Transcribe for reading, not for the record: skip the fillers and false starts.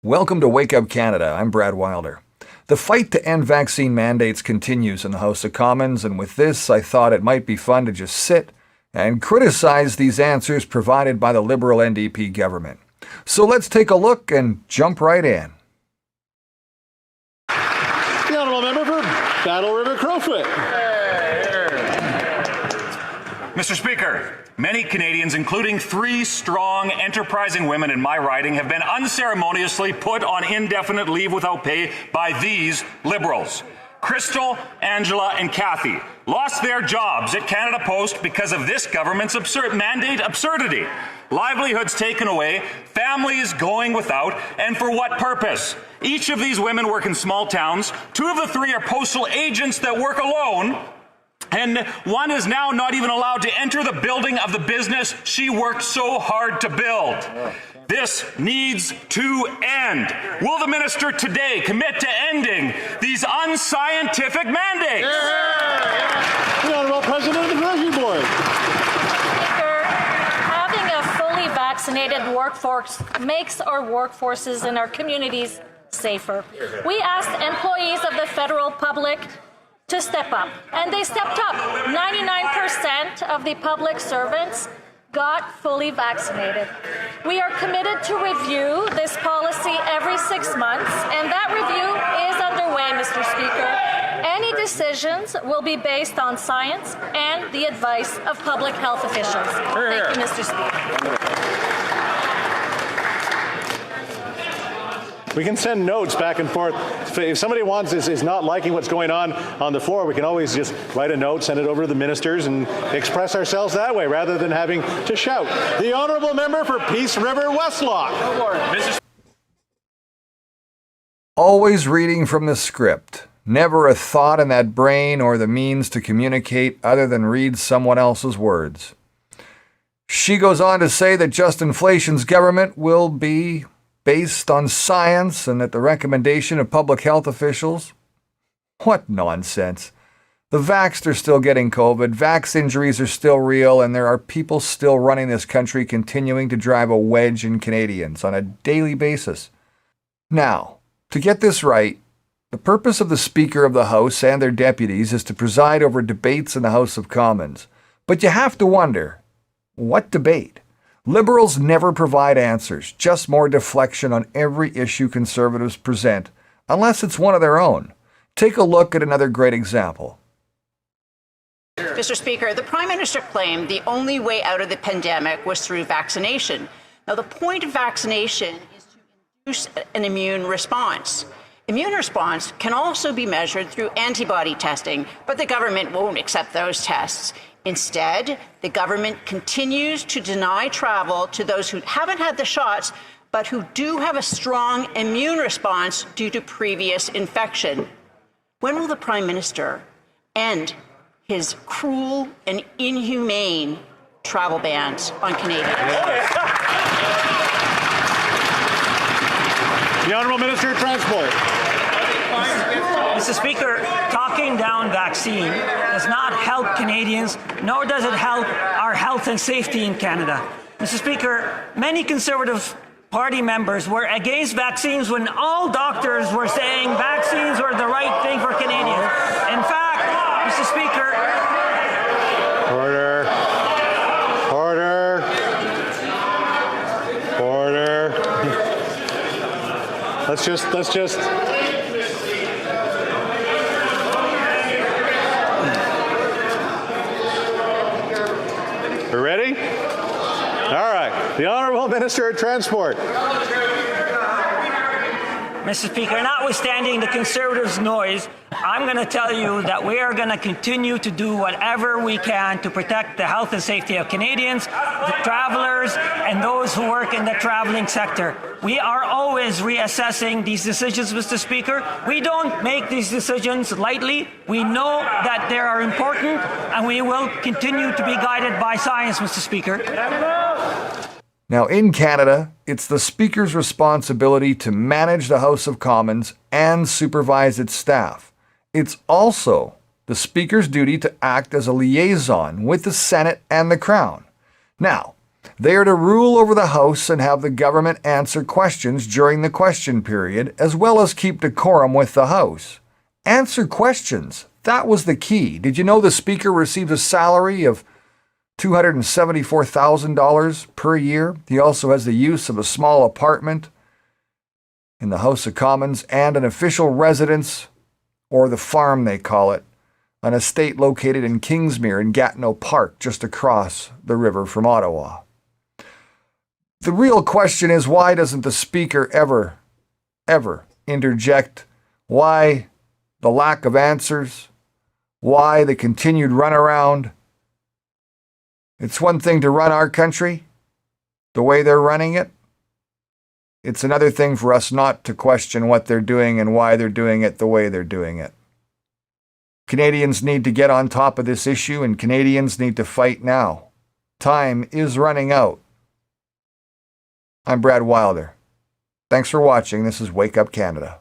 Welcome to Wake Up Canada. I'm Brad Wilder. The fight to end vaccine mandates continues in the House of Commons, and with this, I thought it might be fun to just sit and criticize these answers provided by the Liberal NDP government. So let's take a look and jump right in. The Honourable Member for Battle River Crowfoot. Mr. Speaker, many Canadians, including 3 strong, enterprising women in my riding, have been unceremoniously put on indefinite leave without pay by these Liberals. Crystal, Angela, and Kathy lost their jobs at Canada Post because of this government's mandate absurdity. Livelihoods taken away, families going without, and for what purpose? Each of these women work in small towns. 2 of the 3 are postal agents that work alone. And one is now not even allowed to enter the building of the business she worked so hard to build. This needs to end. Will the minister today commit to ending these unscientific mandates? The Honourable President of the Treasury Board. Speaker, having a fully vaccinated workforce makes our workforces in our communities safer. We asked employees of the federal public to step up, and they stepped up. 99% of the public servants got fully vaccinated. We are committed to review this policy every 6 months, and that review is underway, Mr. Speaker. Any decisions will be based on science and the advice of public health officials. Thank you, Mr. Speaker. We can send notes back and forth. If somebody is not liking what's going on the floor, we can always just write a note, send it over to the ministers, and express ourselves that way rather than having to shout. The Honourable Member for Peace River Westlock. Always reading from the script. Never a thought in that brain or the means to communicate other than read someone else's words. She goes on to say that just inflation's government will be based on science and at the recommendation of public health officials. What nonsense. The vaxxed are still getting COVID, vax injuries are still real, and there are people still running this country continuing to drive a wedge in Canadians on a daily basis. Now, to get this right, the purpose of the Speaker of the House and their deputies is to preside over debates in the House of Commons. But you have to wonder, what debate? Liberals never provide answers, just more deflection on every issue Conservatives present, unless it's one of their own. Take a look at another great example. Mr. Speaker, the Prime Minister claimed the only way out of the pandemic was through vaccination. Now, the point of vaccination is to induce an immune response. Immune response can also be measured through antibody testing, but the government won't accept those tests. Instead, the government continues to deny travel to those who haven't had the shots, but who do have a strong immune response due to previous infection. When will the Prime Minister end his cruel and inhumane travel bans on Canadians? The Honourable Minister of Transport. Mr. Speaker, talking down vaccine does not help Canadians, nor does it help our health and safety in Canada. Mr. Speaker, many Conservative Party members were against vaccines when all doctors were saying vaccines were the right thing for Canadians. In fact, Mr. Speaker... Order. Order. Order. Let's just... We're ready? All right. The Honourable Minister of Transport. Mr. Speaker, notwithstanding the Conservatives' noise, I'm going to tell you that we are going to continue to do whatever we can to protect the health and safety of Canadians, the travellers, and those who work in the travelling sector. We are always reassessing these decisions, Mr. Speaker. We don't make these decisions lightly. We know that they are important, and we will continue to be guided by science, Mr. Speaker. Now, in Canada, it's the Speaker's responsibility to manage the House of Commons and supervise its staff. It's also the Speaker's duty to act as a liaison with the Senate and the Crown. Now, They are to rule over the House and have the government answer questions during the question period, as well as keep decorum with the House. Answer questions. That was the key. Did you know the Speaker receives a salary of $274,000 per year? He also has the use of a small apartment in the House of Commons and an official residence, or the farm they call it, an estate located in Kingsmere in Gatineau Park, just across the river from Ottawa. The real question is, why doesn't the Speaker ever interject? Why the lack of answers? Why the continued runaround? It's one thing to run our country the way they're running it. It's another thing for us not to question what they're doing and why they're doing it the way they're doing it. Canadians need to get on top of this issue, and Canadians need to fight now. Time is running out. I'm Brad Wilder. Thanks for watching. This is Wake Up Canada.